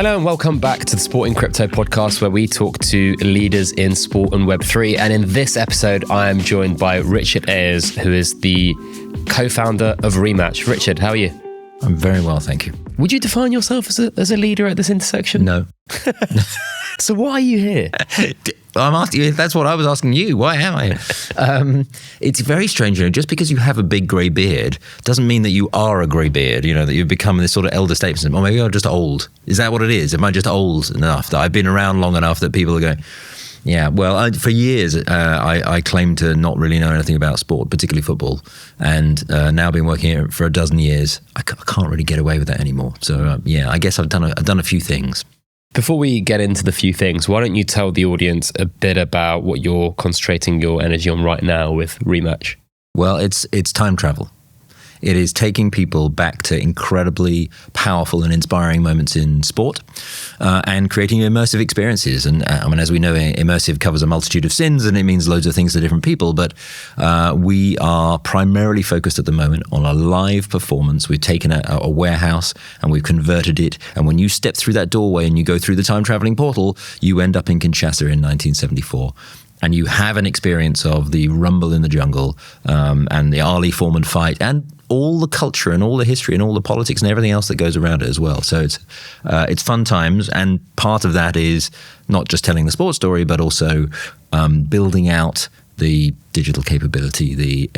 Hello and welcome back to the Sport in Crypto podcast, where we talk to leaders in sport and Web3. And in this episode, I am joined by Richard Ayers, who is the co-founder of Rematch. Richard, how are you? I'm very well, thank you. Would you define yourself as a leader at this intersection? No. So why are you here? I'm asking you, that's what I was asking you. Why am I here? It's very strange, just because you have a big grey beard doesn't mean that you are a grey beard, that you've become this sort of elder statesman. Or maybe I'm just old. Is that what it is? Am I just old enough that I've been around long enough that people are going, yeah, well, for years, I claimed to not really know anything about sport, particularly football. And now been working here for a dozen years, I can't really get away with that anymore. So, I guess I've done a few things. Before we get into the few things, why don't you tell the audience a bit about what you're concentrating your energy on right now with Rematch? Well, it's time travel. It is taking people back to incredibly powerful and inspiring moments in sport and creating immersive experiences. And as we know, immersive covers a multitude of sins and it means loads of things to different people. But we are primarily focused at the moment on a live performance. We've taken a warehouse and we've converted it. And when you step through that doorway and you go through the time traveling portal, you end up in Kinshasa in 1974. And you have an experience of the rumble in the jungle and the Ali Foreman fight and all the culture and all the history and all the politics and everything else that goes around it as well. So it's fun times, and part of that is not just telling the sports story, but also building out the digital capability, the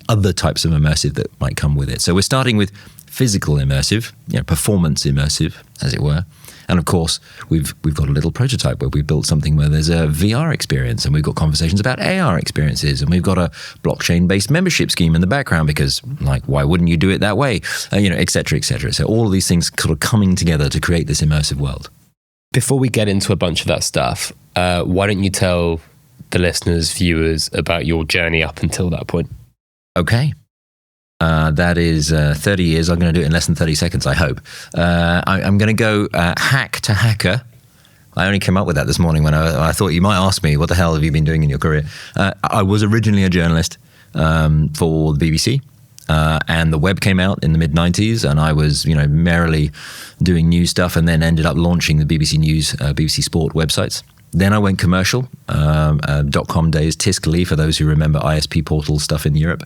other types of immersive that might come with it. So we're starting with physical immersive, performance immersive, as it were. And of course, we've got a little prototype where we built something where there's a VR experience, and we've got conversations about AR experiences, and we've got a blockchain-based membership scheme in the background because, why wouldn't you do it that way? Et cetera, et cetera. So all of these things sort of coming together to create this immersive world. Before we get into a bunch of that stuff, why don't you tell the listeners, viewers, about your journey up until that point? Okay. That is 30 years. I'm going to do it in less than 30 seconds, I hope. I'm going to go hack to hacker. I only came up with that this morning when I thought you might ask me, what the hell have you been doing in your career? I was originally a journalist for the BBC. And the web came out in the mid-90s, and I was, merrily doing news stuff, and then ended up launching the BBC News, BBC Sport websites. Then I went commercial, .com days, Tiscali, for those who remember ISP portal stuff in Europe.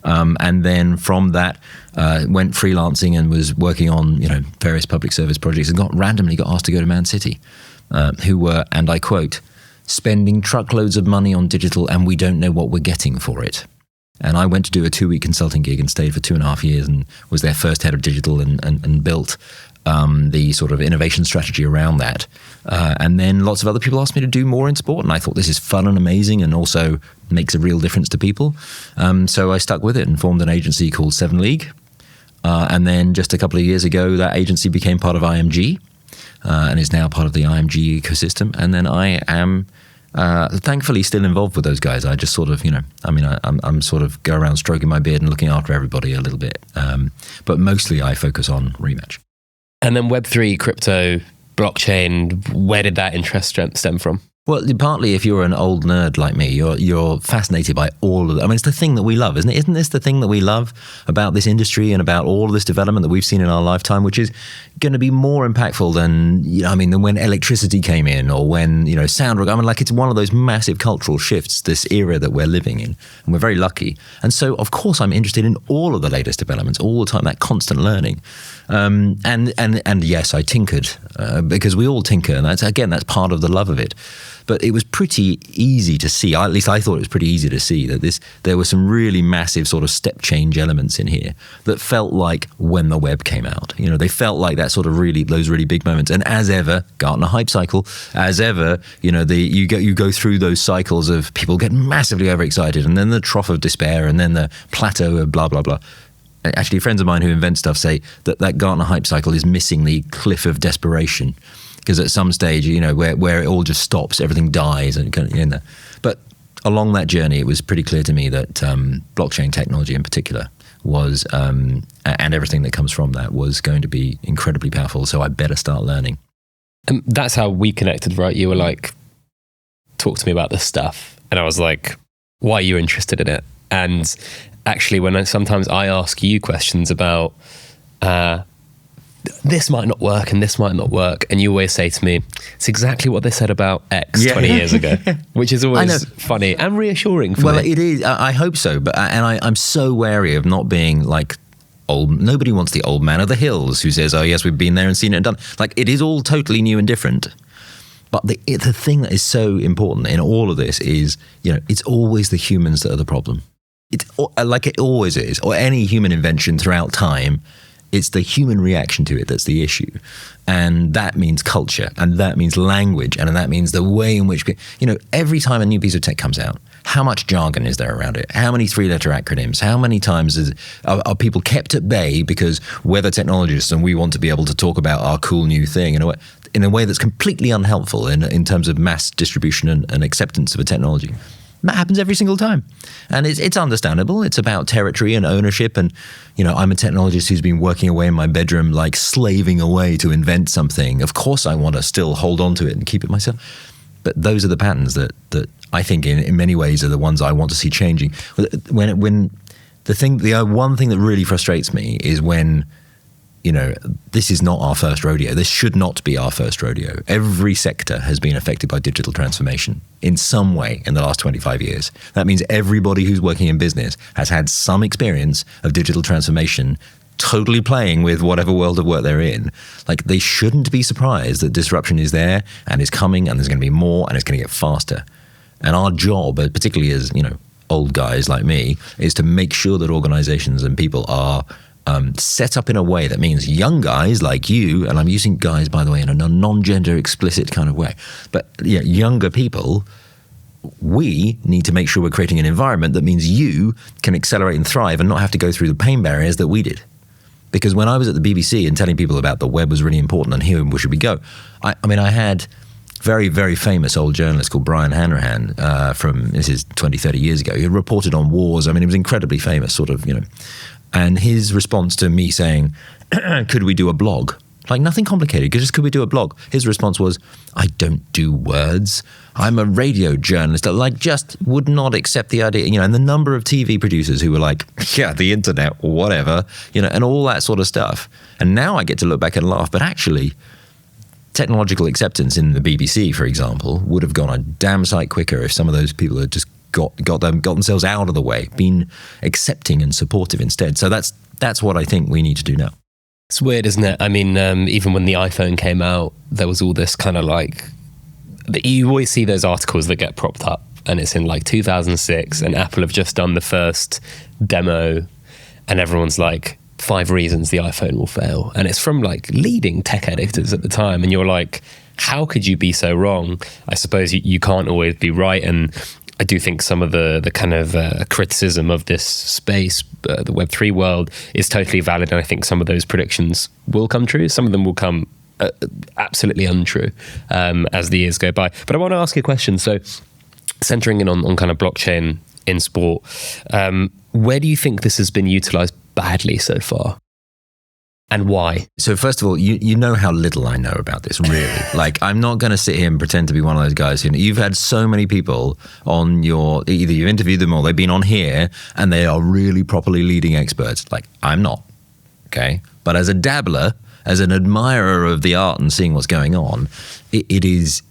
And then from that, went freelancing and was working on, various public service projects, and randomly got asked to go to Man City, who were, and I quote, spending truckloads of money on digital and we don't know what we're getting for it. And I went to do a 2-week consulting gig and stayed for 2.5 years and was their first head of digital and built the sort of innovation strategy around that. And then lots of other people asked me to do more in sport, and I thought this is fun and amazing and also makes a real difference to people. So I stuck with it and formed an agency called 7 League. And then just a couple of years ago, that agency became part of IMG and is now part of the IMG ecosystem. And then I am thankfully still involved with those guys. I just sort of, I'm sort of go around stroking my beard and looking after everybody a little bit. But mostly I focus on Rematch. And then Web3, crypto, blockchain, where did that interest stem from? Well, partly if you're an old nerd like me, you're fascinated by all of it. It's the thing that we love, isn't it? Isn't this the thing that we love about this industry and about all of this development that we've seen in our lifetime, which is going to be more impactful than, than when electricity came in or when, sound. It's one of those massive cultural shifts, this era that we're living in, and we're very lucky. And so, of course, I'm interested in all of the latest developments all the time, that constant learning. And yes, I tinkered because we all tinker, and that's part of the love of it. But it was pretty easy to see, at least I thought it was pretty easy to see, that there were some really massive sort of step change elements in here that felt like when the web came out. They felt like that sort of those really big moments. And as ever, Gartner hype cycle, as ever, you go through those cycles of people get massively overexcited, and then the trough of despair, and then the plateau of blah, blah, blah. Actually, friends of mine who invent stuff say that Gartner hype cycle is missing the cliff of desperation. Because at some stage, where it all just stops, everything dies. But along that journey, it was pretty clear to me that blockchain technology in particular was, and everything that comes from that, was going to be incredibly powerful. So I better start learning. And that's how we connected, right? You were like, talk to me about this stuff. And I was like, why are you interested in it? And actually, sometimes I ask you questions about this might not work and this might not work. And you always say to me, it's exactly what they said about X 20 years ago, which is always funny and reassuring for me. Well, it is. I hope so. But I'm so wary of not being like old. Nobody wants the old man of the hills who says, oh, yes, we've been there and seen it and done. Like, it is all totally new and different. But the thing that is so important in all of this is, it's always the humans that are the problem. It's like it always is, or any human invention throughout time. It's the human reaction to it that's the issue. And that means culture, and that means language, and that means the way in which, every time a new piece of tech comes out, how much jargon is there around it? How many 3-letter acronyms? How many times are people kept at bay because we're the technologists and we want to be able to talk about our cool new thing in a way that's completely unhelpful in terms of mass distribution and acceptance of a technology? That happens every single time. And it's understandable. It's about territory and ownership. And, I'm a technologist who's been working away in my bedroom, like slaving away to invent something. Of course, I want to still hold on to it and keep it myself. But those are the patterns that I think in many ways are the ones I want to see changing. The one thing that really frustrates me is when, this is not our first rodeo. This should not be our first rodeo. Every sector has been affected by digital transformation in some way in the last 25 years. That means everybody who's working in business has had some experience of digital transformation, totally playing with whatever world of work they're in. Like, they shouldn't be surprised that disruption is there and is coming, and there's going to be more, and it's going to get faster. And our job, particularly as, old guys like me, is to make sure that organizations and people are set up in a way that means young guys like you, and I'm using guys, by the way, in a non-gender explicit kind of way, but younger people, we need to make sure we're creating an environment that means you can accelerate and thrive and not have to go through the pain barriers that we did. Because when I was at the BBC and telling people about the web was really important and here should we go, I had very, very famous old journalist called Brian Hanrahan this is 20, 30 years ago. He reported on wars. He was incredibly famous, and his response to me saying, could we do a blog? Like, nothing complicated, just could we do a blog? His response was, I don't do words. I'm a radio journalist. Just would not accept the idea, and the number of TV producers who were like, yeah, the internet, whatever, and all that sort of stuff. And now I get to look back and laugh, but actually, technological acceptance in the BBC, for example, would have gone a damn sight quicker if some of those people had just got themselves out of the way, been accepting and supportive instead. So that's what I think we need to do now. It's weird, isn't it? Even when the iPhone came out, there was all this kind of you always see those articles that get propped up, and it's in 2006, and Apple have just done the first demo, and everyone's like, 5 reasons the iPhone will fail. And it's from leading tech editors at the time, and you're like, how could you be so wrong? I suppose you can't always be right, and I do think some of the kind of criticism of this space, the Web3 world, is totally valid. And I think some of those predictions will come true. Some of them will come absolutely untrue as the years go by. But I want to ask you a question. So centering in on kind of blockchain in sport, where do you think this has been utilized badly so far? And why? So first of all, you know how little I know about this, really. I'm not going to sit here and pretend to be one of those guys you've had so many people on either you've interviewed them or they've been on here and they are really properly leading experts. I'm not, okay? But as a dabbler, as an admirer of the art and seeing what's going on, it is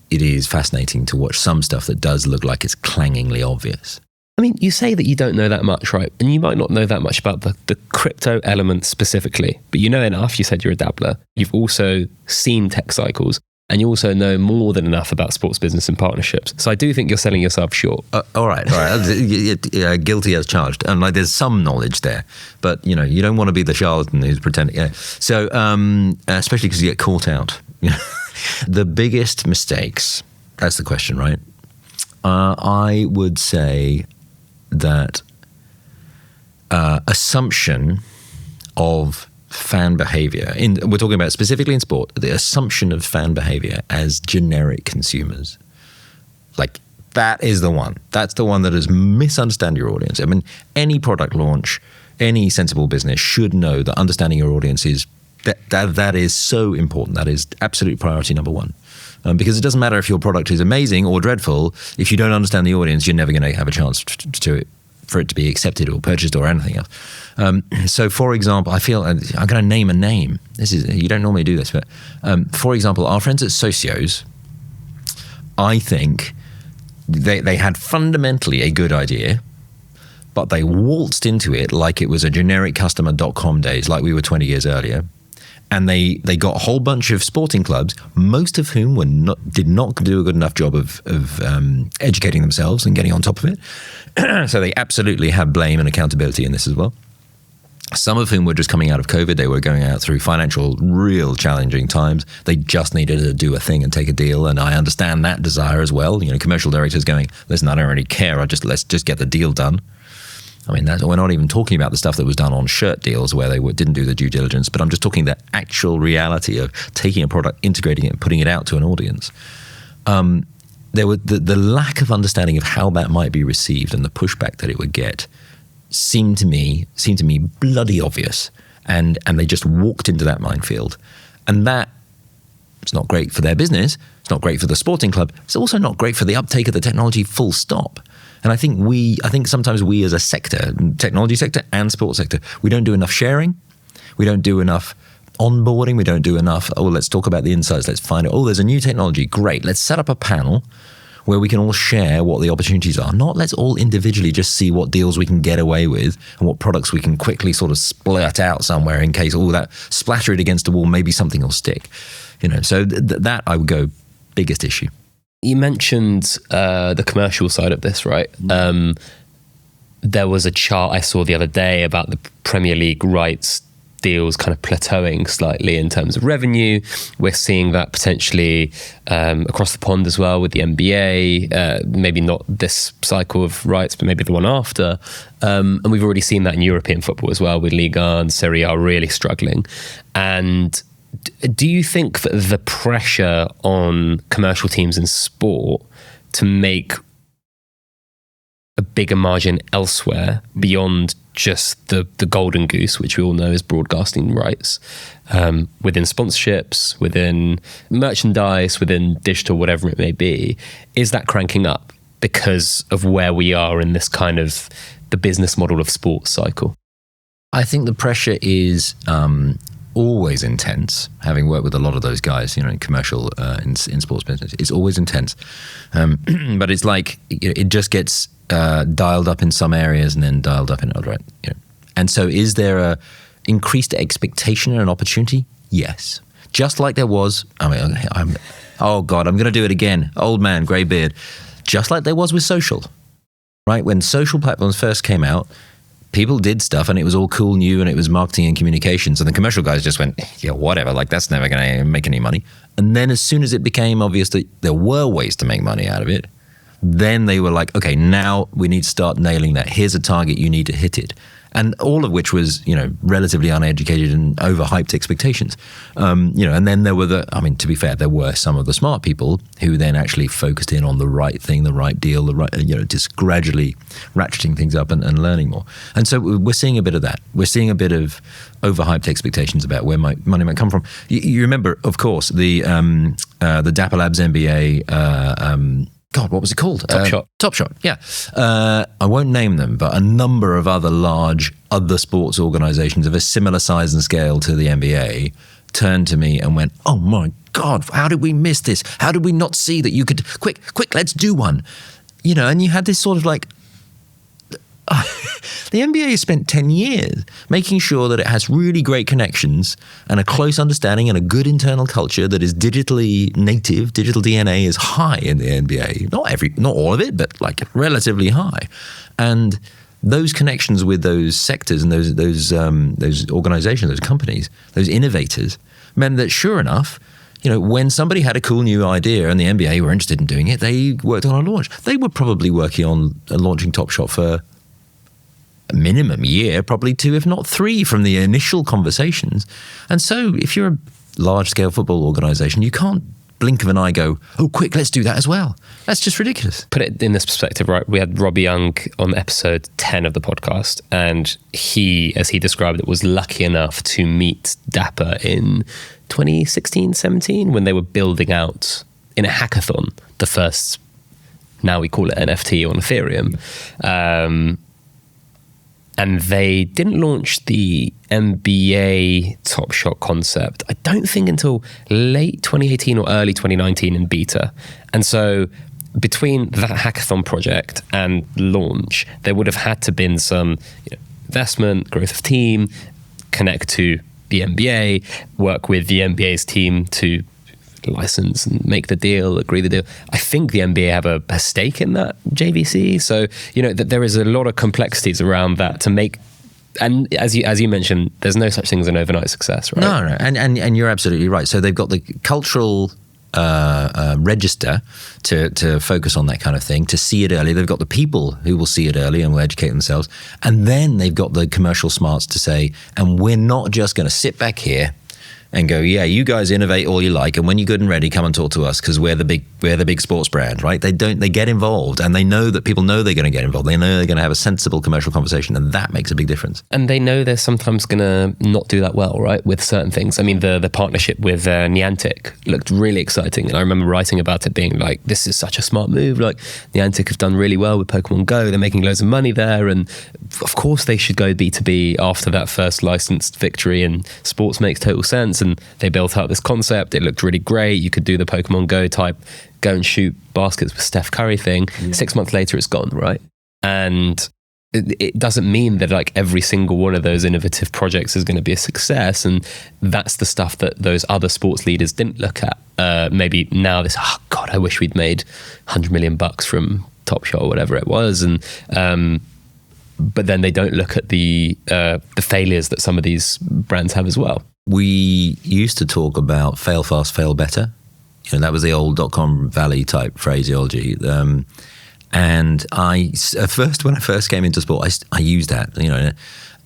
fascinating to watch some stuff that does look like it's clangingly obvious. You say that you don't know that much, right? And you might not know that much about the crypto element specifically, but you know enough. You said you're a dabbler. You've also seen tech cycles, and you also know more than enough about sports business and partnerships. So I do think you're selling yourself short. All right. Guilty as charged. And there's some knowledge there, but you don't want to be the charlatan who's pretending. Yeah. So especially because you get caught out. The biggest mistakes. That's the question, right? I would say that assumption of fan behavior, we're talking about specifically in sport, the assumption of fan behavior as generic consumers. That is the one. That's the one that is misunderstand your audience. Any product launch, any sensible business should know that understanding your audience is that is so important. That is absolute priority number one. Because it doesn't matter if your product is amazing or dreadful. If you don't understand the audience, you're never going to have a chance to for it to be accepted or purchased or anything else. So, for example, I feel I'm going to name a name. You don't normally do this, but for example, our friends at Socios, I think they had fundamentally a good idea, but they waltzed into it like it was a generic customer.com days, like we were 20 years earlier. And they got a whole bunch of sporting clubs, most of whom did not do a good enough job of educating themselves and getting on top of it. So they absolutely have blame and accountability in this as well. Some of whom were just coming out of COVID. They were going out through financial, real challenging times. They just needed to do a thing and take a deal. And I understand that desire as well. Commercial directors going, listen, I don't really care. Let's just get the deal done. I mean, we're not even talking about the stuff that was done on shirt deals where they didn't do the due diligence, but I'm just talking the actual reality of taking a product, integrating it, and putting it out to an audience. There were the lack of understanding of how that might be received and the pushback that it would get seemed to me bloody obvious, and they just walked into that minefield, and that it's not great for their business. It's not great for the sporting club. It's also not great for the uptake of the technology. Full stop. And I think sometimes we as a sector, technology sector and sports sector, we don't do enough sharing. We don't do enough onboarding. We don't do enough, let's talk about the insights. Let's find out, there's a new technology. Great. Let's set up a panel where we can all share what the opportunities are. Not let's all individually just see what deals we can get away with and what products we can quickly sort of splurt out somewhere in case that splatter it against a wall, maybe something will stick. So that I would go biggest issue. You mentioned the commercial side of this, right? There was a chart I saw the other day about the Premier League rights deals kind of plateauing slightly in terms of revenue. We're seeing that potentially across the pond as well with the NBA, maybe not this cycle of rights, but maybe the one after. And we've already seen that in European football as well, with Liga and Serie A really struggling. And do you think that the pressure on commercial teams in sport to make a bigger margin elsewhere beyond just the golden goose, which we all know is broadcasting rights, within sponsorships, within merchandise, within digital, whatever it may be, is that cranking up because of where we are in this kind of the business model of sports cycle? I think the pressure is always intense. Having worked with a lot of those guys, in commercial, in sports business, it's always intense. But it's like it just gets dialed up in some areas and then dialed up in other. And so, is there a increased expectation and an opportunity? Yes, just like there was. Oh God, I'm going to do it again. Old man, grey beard. Just like there was with social, right? When social platforms first came out, people did stuff and it was all cool, new, and it was marketing and communications. And the commercial guys just went, yeah, whatever, that's never going to make any money. And then as soon as it became obvious that there were ways to make money out of it, then they were like, okay, now we need to start nailing that. Here's a target, you need to hit it. And all of which was, relatively uneducated and overhyped expectations. And then there were to be fair, there were some of the smart people who then actually focused in on the right thing, the right deal, the right, just gradually ratcheting things up and learning more. And so we're seeing a bit of that. We're seeing a bit of overhyped expectations about where money might come from. You remember, of course, the Dapper Labs MBA. God, what was it called? Top Shot, yeah. I won't name them, but a number of other large other sports organizations of a similar size and scale to the NBA turned to me and went, oh my God, how did we miss this? How did we not see that you could, quick, let's do one. And you had this sort of like, the NBA has spent 10 years making sure that it has really great connections and a close understanding and a good internal culture that is digitally native. Digital DNA is high in the NBA. Not all of it, but relatively high. And those connections with those sectors and those organizations, those companies, those innovators meant that sure enough, when somebody had a cool new idea and the NBA were interested in doing it, they worked on a launch. They were probably working on launching Top Shot for a minimum year, probably 2, if not 3 from the initial conversations. And so if you're a large-scale football organization, you can't blink of an eye go, oh, quick, let's do that as well. That's just ridiculous. Put it in this perspective, right? We had Robbie Young on episode 10 of the podcast, and he, as he described it, was lucky enough to meet Dapper in 2016, 17, when they were building out in a hackathon the first, now we call it NFT on Ethereum. and they didn't launch the NBA Top Shot concept, I don't think, until late 2018 or early 2019 in beta. And so between that hackathon project and launch, there would have had to been some investment, growth of team, connect to the NBA, work with the NBA's team to license and make the deal, agree the deal. I think the NBA have a stake in that JVC. So, that there is a lot of complexities around that to make. And as you mentioned, there's no such thing as an overnight success, right? No. And you're absolutely right. So they've got the cultural register to focus on that kind of thing, to see it early. They've got the people who will see it early and will educate themselves. And then they've got the commercial smarts to say, and we're not just going to sit back here and go, yeah, you guys innovate all you like, and when you're good and ready, come and talk to us because we're the big sports brand, right? They get involved, and they know that people know they're going to get involved. They know they're going to have a sensible commercial conversation, and that makes a big difference. And they know they're sometimes going to not do that well, right, with certain things. I mean, the partnership with Niantic looked really exciting, and I remember writing about it being like, this is such a smart move. Like, Niantic have done really well with Pokemon Go. They're making loads of money there, and of course they should go B2B after that first licensed victory, and sports makes total sense. And they built out this concept. It looked really great. You could do the Pokemon Go type go and shoot baskets with Steph Curry thing. Yeah. 6 months later, it's gone, right? And it doesn't mean that like every single one of those innovative projects is going to be a success. And that's the stuff that those other sports leaders didn't look at. Maybe now I wish we'd made $100 million from Top Shot or whatever it was. And but then they don't look at the failures that some of these brands have as well. We used to talk about fail fast, fail better. That was the old .com Valley type phraseology. And when I first came into sport, I used that,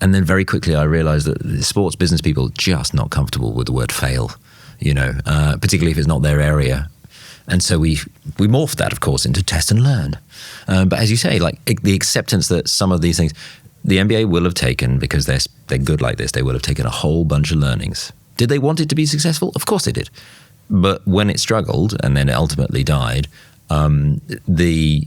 and then very quickly I realized that the sports business people are just not comfortable with the word fail, particularly if it's not their area. And so we morphed that, of course, into test and learn. But as you say, like the acceptance that some of these things, the NBA will have taken, because they're good like this, they will have taken a whole bunch of learnings. Did they want it to be successful? Of course they did. But when it struggled and then it ultimately died, the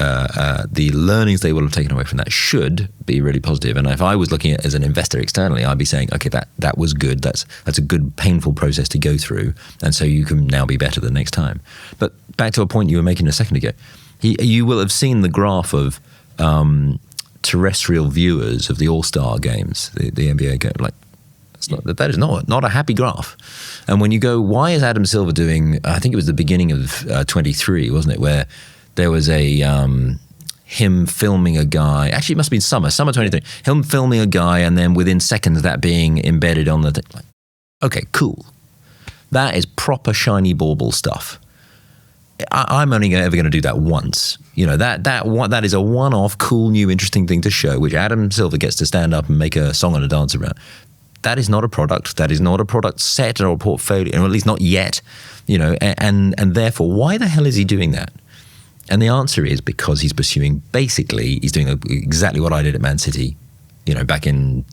learnings they will have taken away from that should be really positive. And if I was looking at it as an investor externally, I'd be saying, okay, that was good. That's a good, painful process to go through. And so you can now be better the next time. But back to a point you were making a second ago, you will have seen the graph of terrestrial viewers of the All-Star games, the NBA game. Like, that is not a happy graph. And when you go, why is Adam Silver doing, I think it was the beginning of 23, wasn't it, where there was him filming a guy, actually it must have been summer 23, him filming a guy, and then within seconds that being embedded on the thing. Like, okay, cool. That is proper shiny bauble stuff. I'm only ever going to do that once. That is a one-off, cool, new, interesting thing to show, which Adam Silver gets to stand up and make a song and a dance around. That is not a product. That is not a product set or a portfolio, or at least not yet. And therefore, why the hell is he doing that? And the answer is because he's doing exactly what I did at Man City, back in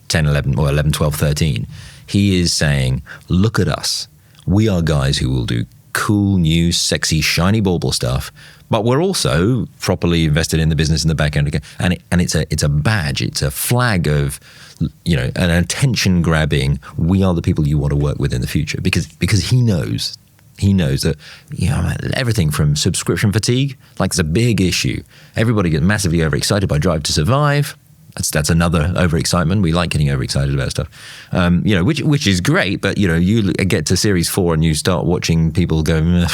10, 11, or 11, 12, 13. He is saying, look at us. We are guys who will do cool, new, sexy, shiny bauble stuff, but we're also properly invested in the business in the back end. And it's a badge, it's a flag of, an attention grabbing. We are the people you want to work with in the future, because he knows that everything from subscription fatigue, like it's a big issue. Everybody gets massively overexcited by Drive to Survive. That's another overexcitement. We like getting overexcited about stuff, which is great. But you get to series 4 and you start watching people go,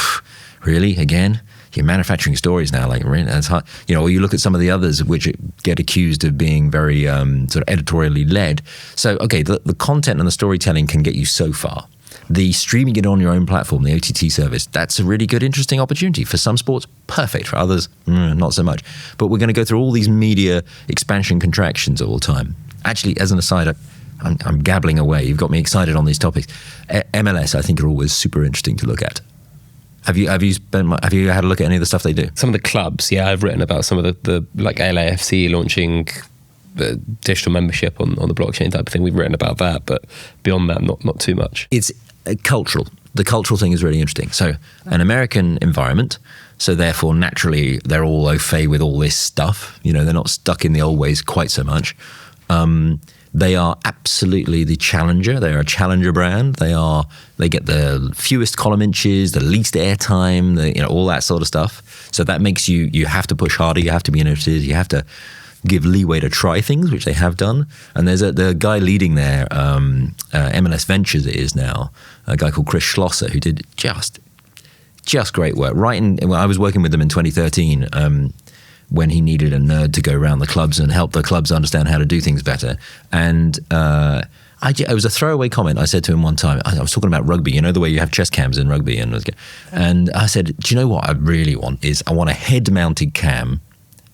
really again? You're manufacturing stories now, like really? That's hard. Or you look at some of the others which get accused of being very sort of editorially led. So okay, the content and the storytelling can get you so far. The streaming it on your own platform, the OTT service, that's a really good, interesting opportunity. For some sports, perfect. For others, not so much. But we're going to go through all these media expansion contractions all the time. Actually, as an aside, I'm gabbling away. You've got me excited on these topics. MLS, I think, are always super interesting to look at. Have you had a look at any of the stuff they do? Some of the clubs, yeah. I've written about some of the like LAFC launching the digital membership on the blockchain type of thing. We've written about that, but beyond that, not too much. It's cultural. the cultural thing is really interesting. So an American environment, so therefore naturally they're all au fait with all this stuff. You know, they're not stuck in the old ways quite so much. They are absolutely the challenger. They are a challenger brand. They get the fewest column inches, the least airtime, all that sort of stuff. So that makes you have to push harder. You have to be innovative. You have to give leeway to try things, which they have done. And there's the guy leading there, MLS Ventures it is now, a guy called Chris Schlosser, who did just great work. I was working with them in 2013 when he needed a nerd to go around the clubs and help the clubs understand how to do things better. And it was a throwaway comment I said to him one time. I was talking about rugby, the way you have chest cams in rugby. And I said, do you know what I really want is I want a head-mounted cam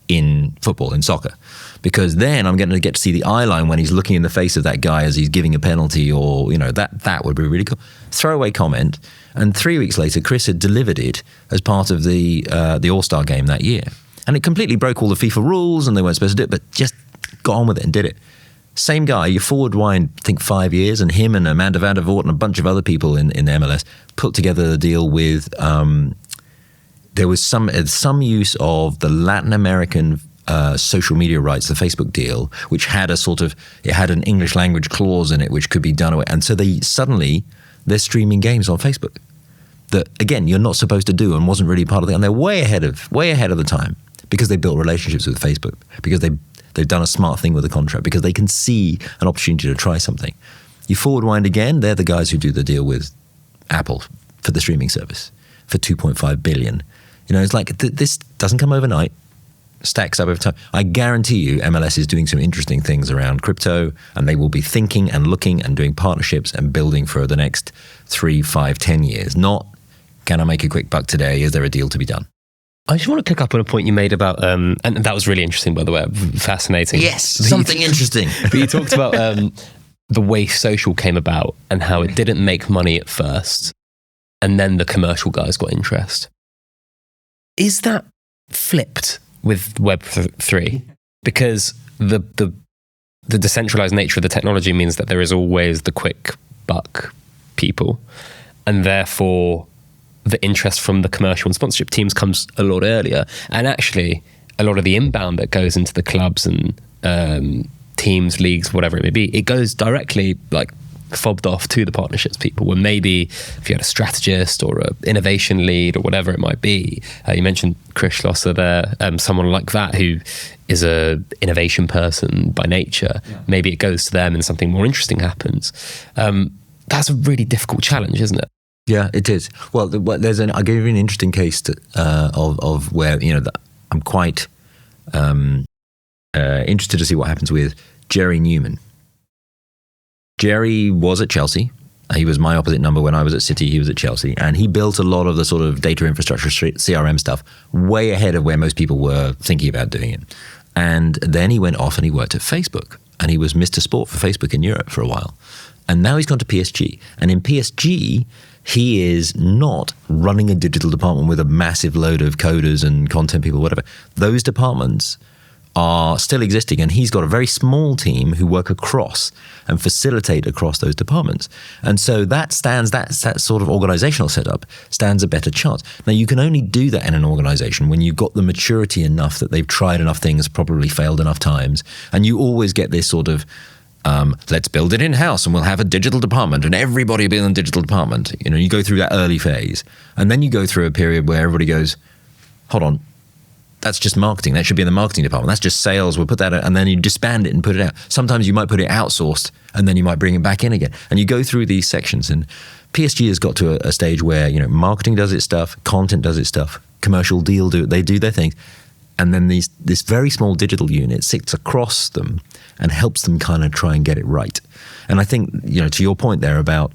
in football, in soccer, because then I'm going to get to see the eye line when he's looking in the face of that guy as he's giving a penalty, or that would be really cool. Throwaway comment, and 3 weeks later, Chris had delivered it as part of the All-Star game that year, and it completely broke all the FIFA rules, and they weren't supposed to do it, but just got on with it and did it. Same guy, you forward wind, I think 5 years, and him and Amanda van der Voort and a bunch of other people in the MLS put together the deal with. There was some use of the Latin American social media rights, the Facebook deal, which had it had an English language clause in it, which could be done away. And so they're streaming games on Facebook that, again, you're not supposed to do and wasn't really part of it. And they're way ahead of the time because they built relationships with Facebook, because they've done a smart thing with the contract, because they can see an opportunity to try something. You forward wind again, they're the guys who do the deal with Apple for the streaming service for $2.5 billion. It's like this doesn't come overnight, stacks up over time. I guarantee you MLS is doing some interesting things around crypto, and they will be thinking and looking and doing partnerships and building for the next 3, 5, 10 years. Not, can I make a quick buck today? Is there a deal to be done? I just want to pick up on a point you made about, and that was really interesting, by the way, fascinating. Yes, something interesting. But you talked about the way social came about and how it didn't make money at first, and then the commercial guys got interest. Is that flipped with Web3? Because the decentralized nature of the technology means that there is always the quick buck people, and therefore the interest from the commercial and sponsorship teams comes a lot earlier. And actually, a lot of the inbound that goes into the clubs and teams, leagues, whatever it may be, it goes directly fobbed off to the partnerships people, when maybe if you had a strategist or an innovation lead or whatever it might be, you mentioned Chris Schlosser there, someone like that who is a innovation person by nature, maybe it goes to them and something more interesting happens. That's a really difficult challenge, isn't it? Yeah, it is. Well, I'll give you an interesting case of where I'm quite interested to see what happens with Jerry Newman. Jerry was at Chelsea. He was my opposite number when I was at City. He was at Chelsea. And he built a lot of the sort of data infrastructure, CRM stuff, way ahead of where most people were thinking about doing it. And then he went off and he worked at Facebook. And he was Mr. Sport for Facebook in Europe for a while. And now he's gone to PSG. And in PSG, he is not running a digital department with a massive load of coders and content people, whatever. Those departments are still existing, and he's got a very small team who work across and facilitate across those departments. And so that sort of organizational setup stands a better chance. Now, you can only do that in an organization when you've got the maturity enough that they've tried enough things, probably failed enough times, and you always get this sort of let's build it in-house and we'll have a digital department and everybody will be in the digital department. You go through that early phase, and then you go through a period where everybody goes, hold on, that's just marketing. That should be in the marketing department. That's just sales. We'll put that out, and then you disband it and put it out. Sometimes you might put it outsourced, and then you might bring it back in again. And you go through these sections. And PSG has got to a stage where marketing does its stuff, content does its stuff, commercial deal they do their things, and then this very small digital unit sits across them and helps them kind of try and get it right. And I think to your point there about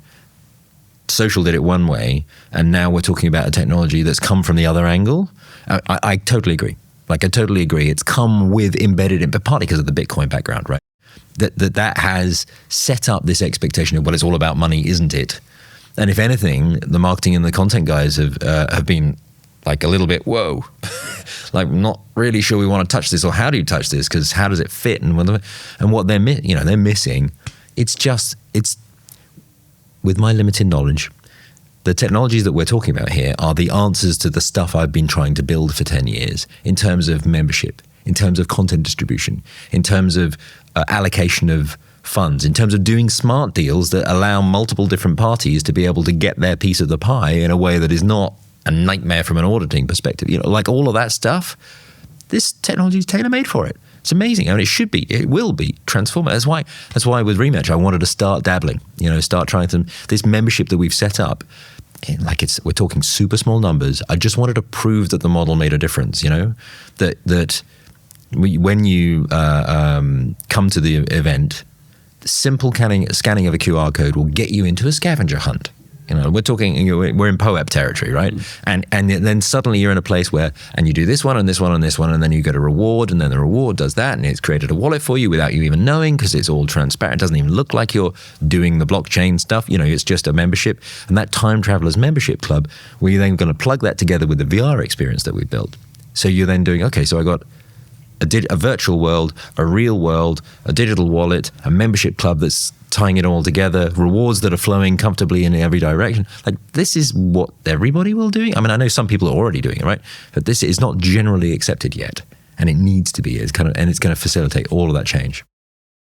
social did it one way, and now we're talking about a technology that's come from the other angle. I totally agree. I totally agree. It's come with embedded in, but partly because of the Bitcoin background, right? That has set up this expectation of, well, it's all about money, isn't it? And if anything, the marketing and the content guys have been a little bit, whoa, not really sure we want to touch this, or how do you touch this? Because how does it fit? And what they're missing, it's with my limited knowledge, the technologies that we're talking about here are the answers to the stuff I've been trying to build for 10 years in terms of membership, in terms of content distribution, in terms of allocation of funds, in terms of doing smart deals that allow multiple different parties to be able to get their piece of the pie in a way that is not a nightmare from an auditing perspective. Like all of that stuff, this technology is tailor-made for it. It's amazing. I mean, it will be transformative. That's why with Rematch, I wanted to start dabbling, start trying this membership that we've set up. We're talking super small numbers. I just wanted to prove that the model made a difference, that when you come to the event, simple scanning of a QR code will get you into a scavenger hunt. We're talking, we're in POEP territory, right? And then suddenly you're in a place where, and you do this one and this one and this one, and then you get a reward, and then the reward does that, and it's created a wallet for you without you even knowing, because it's all transparent. It doesn't even look like you're doing the blockchain stuff. It's just a membership. And that Time Travelers Membership Club, we're then going to plug that together with the VR experience that we built. So you're then doing, okay, so I got a virtual world, a real world, a digital wallet, a membership club that's tying it all together, rewards that are flowing comfortably in every direction. Like, this is what everybody will do. I mean, I know some people are already doing it, right? But this is not generally accepted yet, and it needs to be. It's going to facilitate all of that change.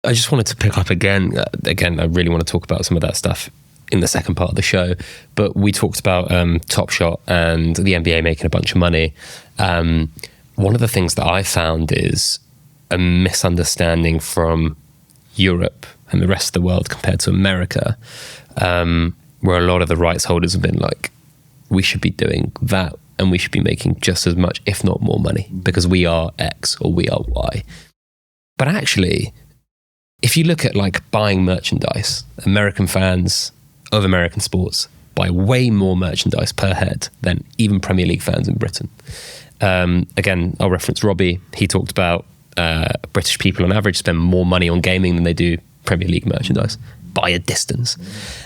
I just wanted to pick up again. I really want to talk about some of that stuff in the second part of the show. But we talked about Top Shot and the NBA making a bunch of money. One of the things that I found is a misunderstanding from Europe and the rest of the world compared to America, where a lot of the rights holders have been like, we should be doing that and we should be making just as much, if not more money, because we are X or we are Y. But actually, if you look at like buying merchandise, American fans of American sports buy way more merchandise per head than even Premier League fans in Britain. Again, I'll reference Robbie. He talked about British people on average spend more money on gaming than they do Premier League merchandise by a distance.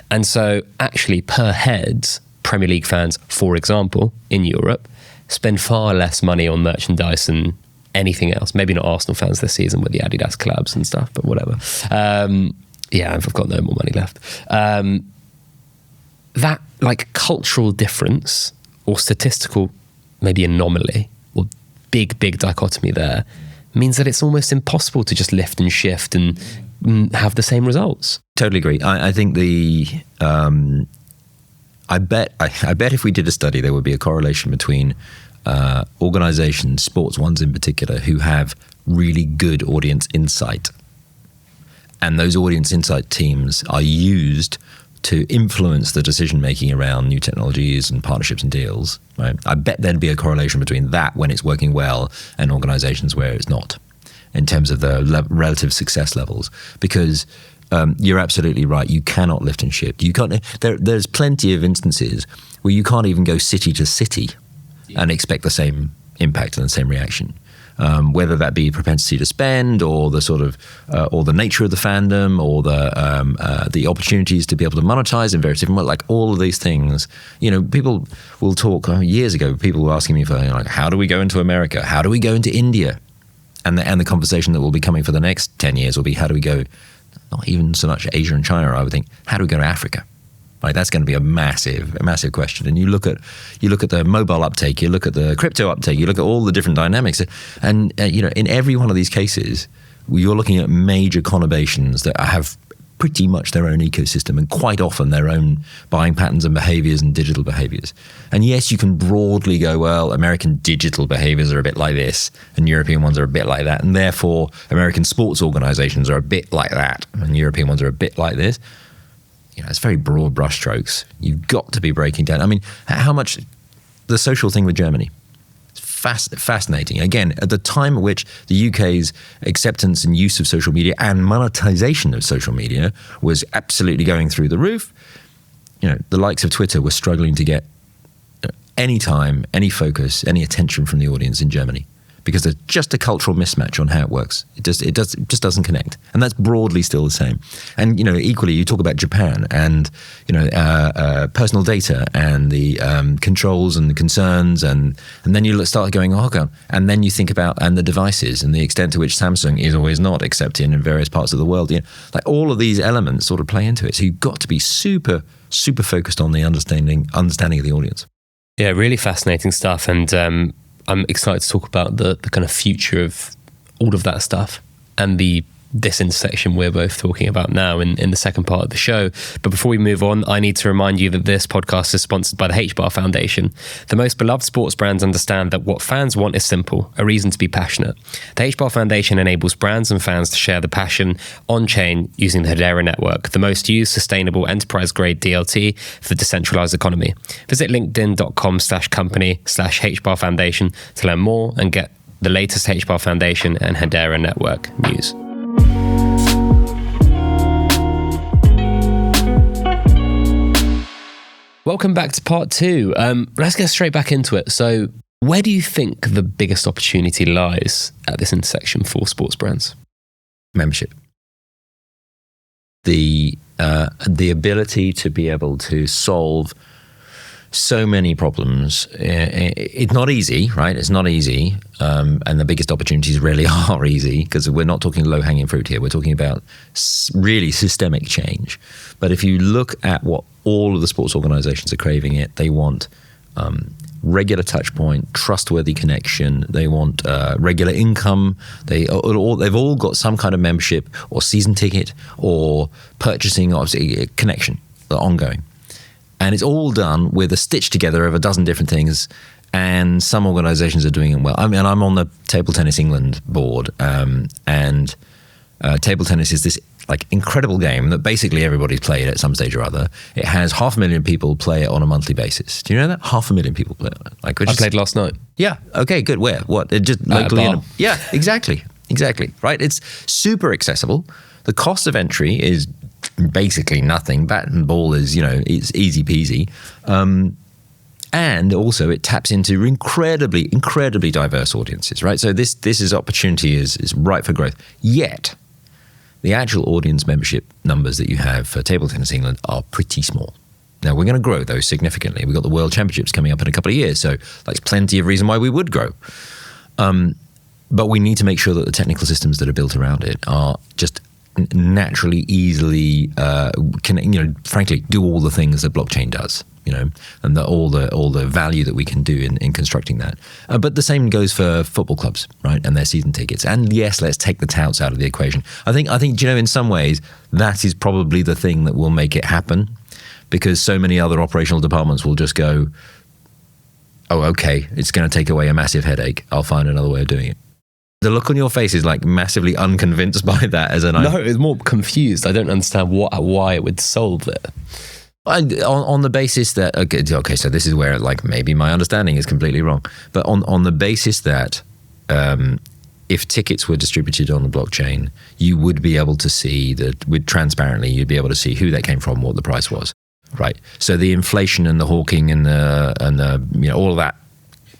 And so actually per head, Premier League fans, for example, in Europe, spend far less money on merchandise than anything else. Maybe not Arsenal fans this season with the Adidas collabs and stuff, but whatever. I've got no more money left. That like cultural difference or statistical maybe anomaly or big dichotomy there means that it's almost impossible to just lift and shift and have the same results. Totally agree. I think I bet if we did a study, there would be a correlation between organizations, sports ones in particular, who have really good audience insight. And those audience insight teams are used to influence the decision-making around new technologies and partnerships and deals, right? I bet there'd be a correlation between that when it's working well and organizations where it's not, in terms of the relative success levels. Because you're absolutely right, you cannot lift and shift. You can't. There's plenty of instances where you can't even go city to city and expect the same impact and the same reaction. Whether that be propensity to spend, or the sort of, or the nature of the fandom, or the opportunities to be able to monetize in various different ways, like all of these things. People will talk. Years ago, people were asking me for like, how do we go into America? How do we go into India? And the conversation that will be coming for the next 10 years will be, how do we go? Not even so much Asia and China. I would think, how do we go to Africa? Like, that's going to be a massive question. And you look at the mobile uptake, you look at the crypto uptake, you look at all the different dynamics, and in every one of these cases, you're looking at major conurbations that have pretty much their own ecosystem, and quite often their own buying patterns and behaviors and digital behaviors. And yes, you can broadly go, well, American digital behaviors are a bit like this, and European ones are a bit like that, and therefore American sports organizations are a bit like that, and European ones are a bit like this. It's very broad brushstrokes. You've got to be breaking down. I mean, how much the social thing with Germany? It's fascinating. Again, at the time at which the UK's acceptance and use of social media and monetization of social media was absolutely going through the roof, the likes of Twitter were struggling to get any time, any focus, any attention from the audience in Germany, because there's just a cultural mismatch on how it works. It just doesn't connect, and that's broadly still the same. And equally, you talk about Japan and personal data and the controls and the concerns, and then you start going, oh god, and then you think about and the devices and the extent to which Samsung is or is not accepted in various parts of the world. Like all of these elements sort of play into it. So you've got to be super super focused on the understanding of the audience. Yeah, really fascinating stuff. And I'm excited to talk about the kind of future of all of that stuff and this intersection we're both talking about now in the second part of the show. But before we move on, I need to remind you that this podcast is sponsored by the HBAR Foundation. The most beloved sports brands understand that what fans want is simple, a reason to be passionate. The HBAR Foundation enables brands and fans to share the passion on-chain using the Hedera network, the most used sustainable enterprise-grade DLT for the decentralized economy. Visit linkedin.com/company/HBAR Foundation to learn more and get the latest HBAR Foundation and Hedera network news. Welcome back to part two. Let's get straight back into it. So where do you think the biggest opportunity lies at this intersection for sports brands? Membership. The ability to be able to solve so many problems. It's not easy, right? It's not easy. And the biggest opportunities really are easy because we're not talking low-hanging fruit here. We're talking about really systemic change. But if you look at what all of the sports organizations are craving it, they want regular touch point, trustworthy connection. They want regular income. They've all got some kind of membership or season ticket or purchasing connection, ongoing. And it's all done with a stitch together of a dozen different things. And some organizations are doing it well. I mean, I'm on the Table Tennis England board. And table tennis is this like incredible game that basically everybody's played at some stage or other. It has 500,000 people play it on a monthly basis. Do you know that? 500,000 people play it. Like, I played last night. Yeah. Okay, good. Where? What? It just locally. Yeah, exactly. Exactly. Right. It's super accessible. The cost of entry is basically nothing. Bat and ball is, it's easy peasy. And also it taps into incredibly, incredibly diverse audiences, right? So this is opportunity is ripe for growth. Yet the actual audience membership numbers that you have for Table Tennis England are pretty small. Now we're going to grow those significantly. We've got the World Championships coming up in a couple of years, so that's plenty of reason why we would grow. But we need to make sure that the technical systems that are built around it are just naturally, easily, frankly, do all the things that blockchain does, and all the value that we can do in constructing that. But the same goes for football clubs, right, and their season tickets. And yes, let's take the touts out of the equation. I think, in some ways, that is probably the thing that will make it happen, because so many other operational departments will just go, oh, okay, it's going to take away a massive headache. I'll find another way of doing it. The look on your face is like massively unconvinced by that as an... No, it's more confused. I don't understand why it would solve it. On the basis that... Okay, so this is where like maybe my understanding is completely wrong. But on the basis that if tickets were distributed on the blockchain, you would be able to see that transparently, you'd be able to see who that came from, what the price was. Right. So the inflation and the hawking and the all of that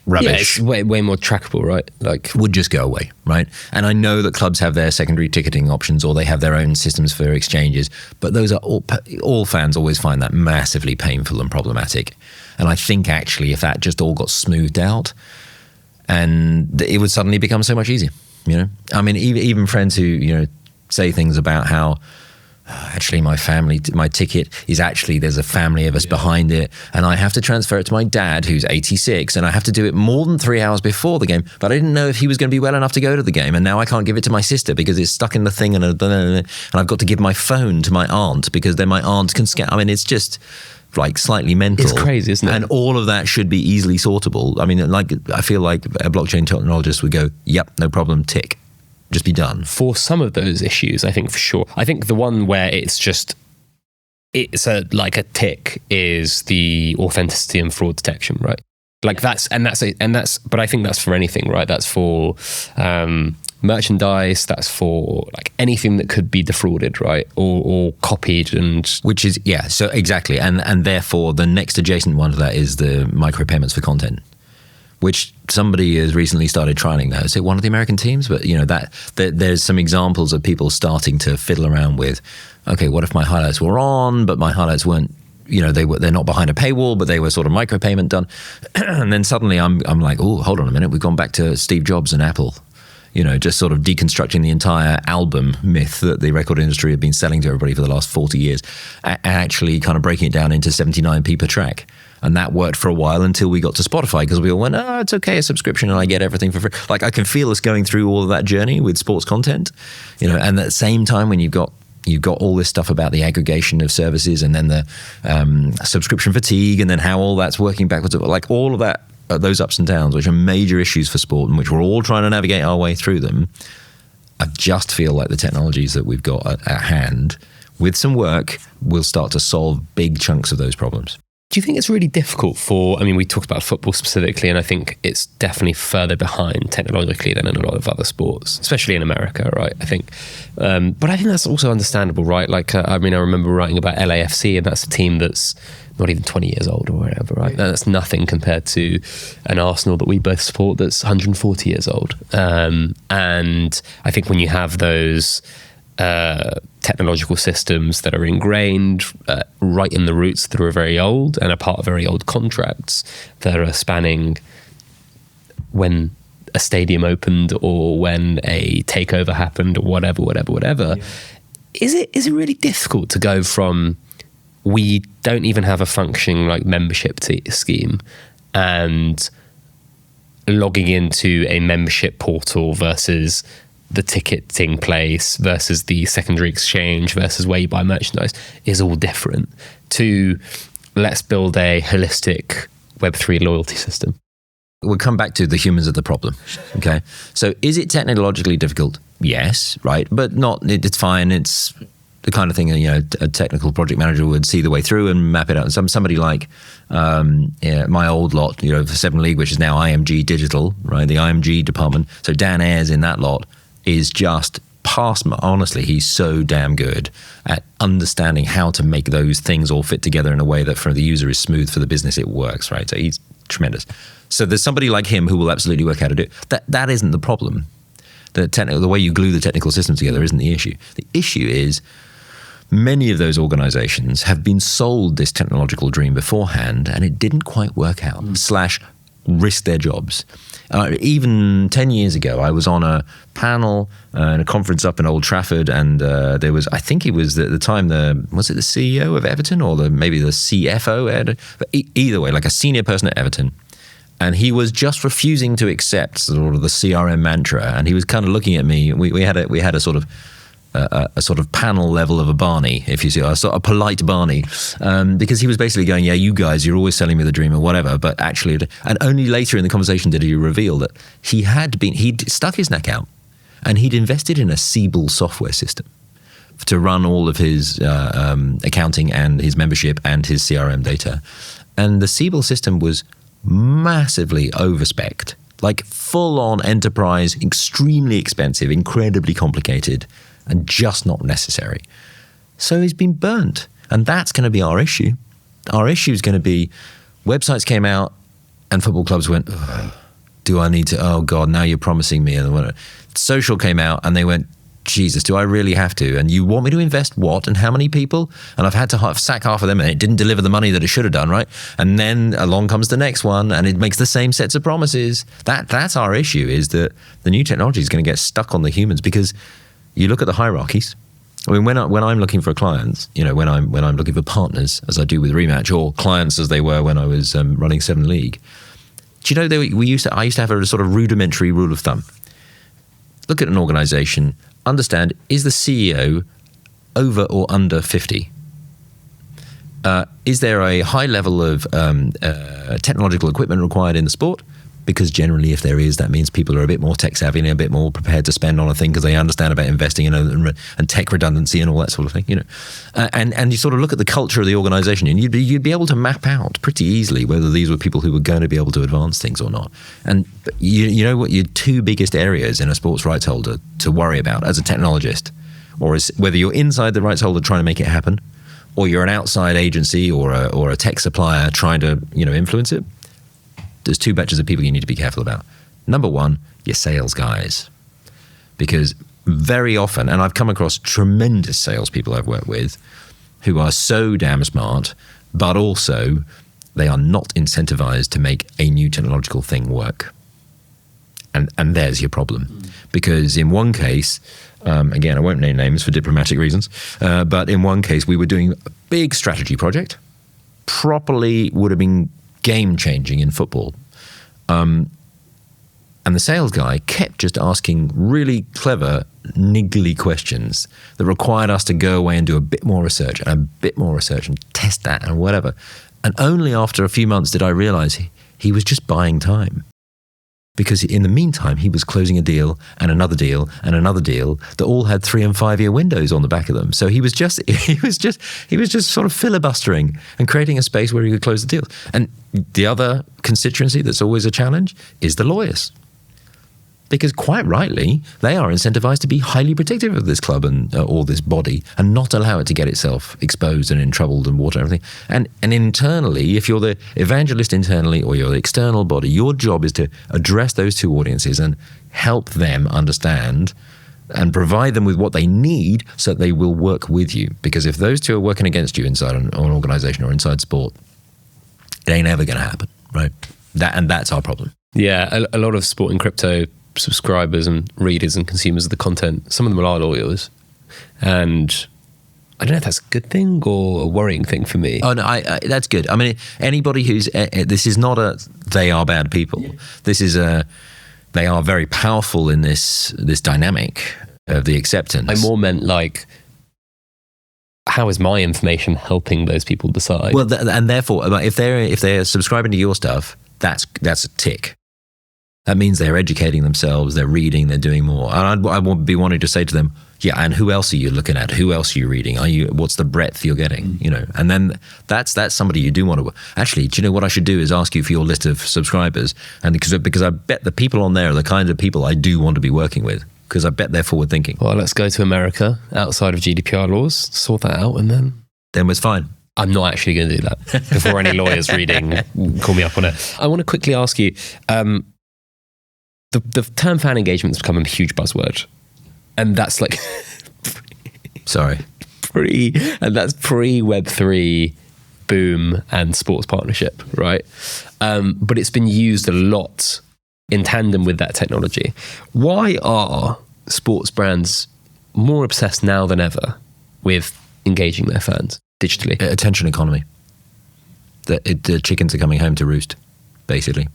rubbish. Yeah, it's way more trackable, right? Like, would just go away, right? And I know that clubs have their secondary ticketing options or they have their own systems for exchanges, but those are all fans always find that massively painful and problematic. And I think actually if that just all got smoothed out, and it would suddenly become so much easier, I mean, even friends who, say things about how actually my ticket is actually, there's a family of us behind it, and I have to transfer it to my dad who's 86, and I have to do it more than 3 hours before the game, but I didn't know if he was going to be well enough to go to the game, and now I can't give it to my sister because it's stuck in the thing, and I've got to give my phone to my aunt because then my aunt can scan. I mean, it's just like slightly mental. It's crazy, isn't it? And all of that should be easily sortable. I mean, like, I feel like a blockchain technologist would go, yep, no problem, tick. Just be done. For some of those issues, I think for sure. I think the one where it's like a tick is the authenticity and fraud detection, right? Like but I think that's for anything, right? That's for merchandise, that's for like anything that could be defrauded, right? Or copied which is, yeah, so exactly. And therefore the next adjacent one to that is the micropayments for content, which somebody has recently started trialing that. Is it one of the American teams? But there's some examples of people starting to fiddle around with, okay, what if my highlights were on, but my highlights weren't, they're not behind a paywall, but they were sort of micropayment done. And then suddenly I'm like, oh, hold on a minute, we've gone back to Steve Jobs and Apple. just sort of deconstructing the entire album myth that the record industry had been selling to everybody for the last 40 years, and actually kind of breaking it down into 79p per track. And that worked for a while until we got to Spotify, because we all went, oh, it's okay, a subscription, and I get everything for free. Like, I can feel us going through all of that journey with sports content, and at the same time, when you've got all this stuff about the aggregation of services, and then the subscription fatigue, and then how all that's working backwards, like all of that, those ups and downs, which are major issues for sport and which we're all trying to navigate our way through them. I just feel like the technologies that we've got at hand, with some work, will start to solve big chunks of those problems. Do you think it's really difficult we talked about football specifically, and I think it's definitely further behind technologically than in a lot of other sports, especially in America, right? I think, but I think that's also understandable, right? Like, I remember writing about LAFC, and that's a team that's not even 20 years old or whatever, right? And that's nothing compared to an Arsenal that we both support that's 140 years old. And I think when you have those technological systems that are ingrained right in the roots, that are very old and are part of very old contracts that are spanning when a stadium opened or when a takeover happened or whatever. Yeah. Is it really difficult to go from, we don't even have a functioning like membership scheme, and logging into a membership portal versus the ticketing place versus the secondary exchange versus where you buy merchandise is all different, to let's build a holistic Web3 loyalty system? We'll come back to the humans are the problem. Okay. So is it technologically difficult? Yes. Right. But it's fine. It's the kind of thing a technical project manager would see the way through and map it out. And somebody like my old lot, for 7 League, which is now IMG Digital, right? The IMG department. So Dan Ayers in that lot is just honestly, he's so damn good at understanding how to make those things all fit together in a way that for the user is smooth, for the business it works, right? So he's tremendous. So there's somebody like him who will absolutely work out how to do it. That isn't the problem. The way you glue the technical systems together isn't the issue. The issue is many of those organizations have been sold this technological dream beforehand, and it didn't quite work out, / risk their jobs. Even 10 years ago, I was on a panel in a conference up in Old Trafford, and there was, I think he was at the time, was it the CEO of Everton or maybe the CFO? But either way, like a senior person at Everton. And he was just refusing to accept sort of the CRM mantra, and he was kind of looking at me. We had a sort of panel level of a Barney, if you see, a polite Barney, because he was basically going, yeah, you guys, you're always selling me the dream or whatever, but actually, and only later in the conversation did he reveal that he'd stuck his neck out, and he'd invested in a Siebel software system to run all of his accounting and his membership and his CRM data. And the Siebel system was massively overspec'd, like full-on enterprise, extremely expensive, incredibly complicated, and just not necessary. So he's been burnt. And that's going to be our issue. Our issue is going to be websites came out and football clubs went, do I need to, oh God, now you're promising me. And social came out and they went, Jesus, do I really have to? And you want me to invest what and how many people? And I've had to sack half of them, and it didn't deliver the money that it should have done, right? And then along comes the next one, and it makes the same sets of promises. That's our issue, is that the new technology is going to get stuck on the humans, because you look at the hierarchies. I mean, when I'm looking for clients, when I'm looking for partners, as I do with Rematch, or clients as they were when I was running 7 League, do you know I used to have a sort of rudimentary rule of thumb. Look at an organization, understand, is the CEO over or under 50? Is there a high level of technological equipment required in the sport? Because generally, if there is, that means people are a bit more tech savvy and a bit more prepared to spend on a thing because they understand about investing and tech redundancy and all that sort of thing. And you sort of look at the culture of the organization, and you'd be able to map out pretty easily whether these were people who were going to be able to advance things or not. And you know what your 2 biggest areas in a sports rights holder to worry about as a technologist, or is whether you're inside the rights holder trying to make it happen, or you're an outside agency or a tech supplier trying to influence it. There's 2 batches of people you need to be careful about. Number 1, your sales guys. Because very often, and I've come across tremendous salespeople I've worked with who are so damn smart, but also they are not incentivized to make a new technological thing work. And there's your problem. Because in one case, again, I won't name names for diplomatic reasons, but in one case we were doing a big strategy project, properly would have been game-changing in football. And the sales guy kept just asking really clever, niggly questions that required us to go away and do a bit more research and a bit more research and test that and whatever. And only after a few months did I realize he was just buying time. Because in the meantime, he was closing a deal and another deal and another deal that all had 3 and 5 year windows on the back of them. So he was just sort of filibustering and creating a space where he could close the deal. And the other constituency that's always a challenge is the lawyers. Because quite rightly, they are incentivized to be highly protective of this club and or this body and not allow it to get itself exposed and in trouble and water and everything. And internally, if you're the evangelist internally or you're the external body, your job is to address those two audiences and help them understand and provide them with what they need so that they will work with you. Because if those two are working against you inside an organization or inside sport, it ain't ever going to happen, right? That's our problem. Yeah, a lot of sport and crypto subscribers and readers and consumers of the content, some of them are lawyers, and I don't know if that's a good thing or a worrying thing for me. Oh no, that's good. I mean, anybody who's this is not they are bad people. Yeah. This is they are very powerful in this dynamic of the acceptance. I more meant like, how is my information helping those people decide? Well, and therefore, if they're subscribing to your stuff, that's a tick. That means they're educating themselves, they're reading, they're doing more. And I would be wanting to say to them, yeah, and who else are you looking at? Who else are you reading? What's the breadth you're getting? You know, and then that's somebody you do want to. Actually, do you know what I should do is ask you for your list of subscribers, and because I bet the people on there are the kind of people I do want to be working with, because I bet they're forward thinking. Well, let's go to America outside of GDPR laws, sort that out, and then it's fine. I'm not actually going to do that. Before any lawyers reading call me up on it. I want to quickly ask you. The term fan engagement has become a huge buzzword, and that's like that's pre Web3 boom and sports partnership, right? But it's been used a lot in tandem with that technology. Why are sports brands more obsessed now than ever with engaging their fans digitally? Attention economy. The chickens are coming home to roost, basically.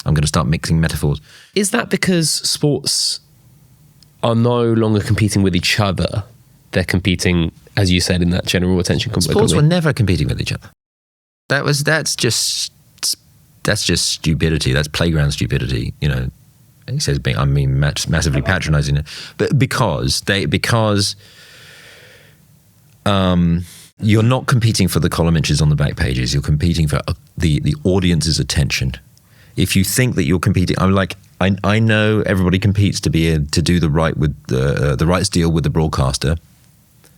I'm going to start mixing metaphors. Is that because sports are no longer competing with each other? They're competing, as you said, in that general attention economy. Sports were never competing with each other. That's just stupidity. That's playground stupidity. You know, he says massively patronizing it, but because you're not competing for the column inches on the back pages. You're competing for the audience's attention. If you think that you're competing, I know everybody competes to do the rights deal with the broadcaster,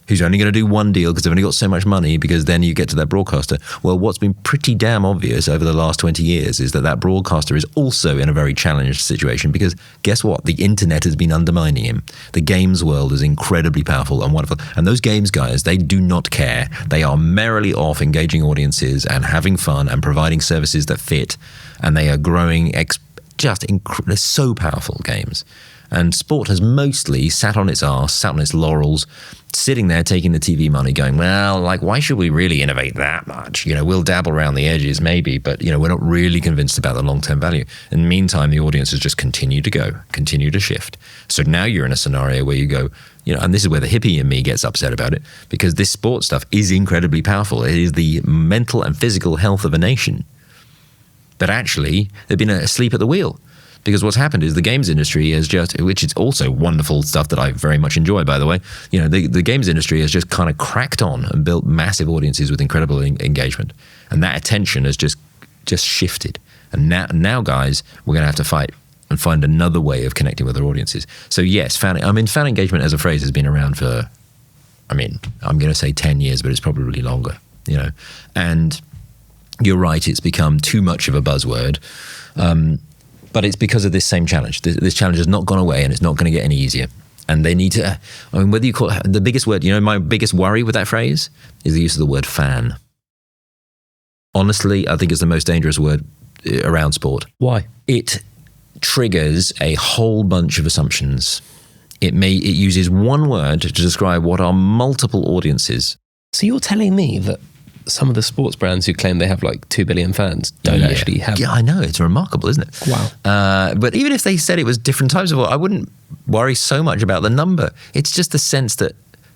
who's only going to do one deal because they've only got so much money, because then you get to that broadcaster. Well, what's been pretty damn obvious over the last 20 years is that broadcaster is also in a very challenged situation, because guess what? The internet has been undermining him. The games world is incredibly powerful and wonderful. And those games guys, they do not care. They are merrily off engaging audiences and having fun and providing services that fit. And they are growing they're so powerful, games. And sport has mostly sat on its arse, sat on its laurels, sitting there taking the TV money, going, well, why should we really innovate that much? You know, we'll dabble around the edges maybe, but, you know, we're not really convinced about the long-term value. In the meantime, the audiences just continue to shift. So now you're in a scenario where you go, you know, and this is where the hippie in me gets upset about it, because this sports stuff is incredibly powerful. It is the mental and physical health of a nation. But actually, they've been asleep at the wheel. Because what's happened is the games industry has just, which is also wonderful stuff that I very much enjoy, by the way, you know, the games industry has just kind of cracked on and built massive audiences with incredible engagement. And that attention has just shifted. And now guys, we're going to have to fight and find another way of connecting with our audiences. So yes, fan engagement as a phrase has been around for, I'm going to say 10 years, but it's probably longer, you know. And you're right, it's become too much of a buzzword. But it's because of this same challenge. This challenge has not gone away, and it's not going to get any easier. And they need to, whether you call it the biggest word, you know, my biggest worry with that phrase is the use of the word fan. Honestly, I think it's the most dangerous word around sport. Why? It triggers a whole bunch of assumptions. It uses one word to describe what are multiple audiences. So you're telling me that some of the sports brands who claim they have like 2 billion fans don't actually have... Yeah, I know. It's remarkable, isn't it? Wow. But even if they said it was different types of... I wouldn't worry so much about the number. It's just the sense that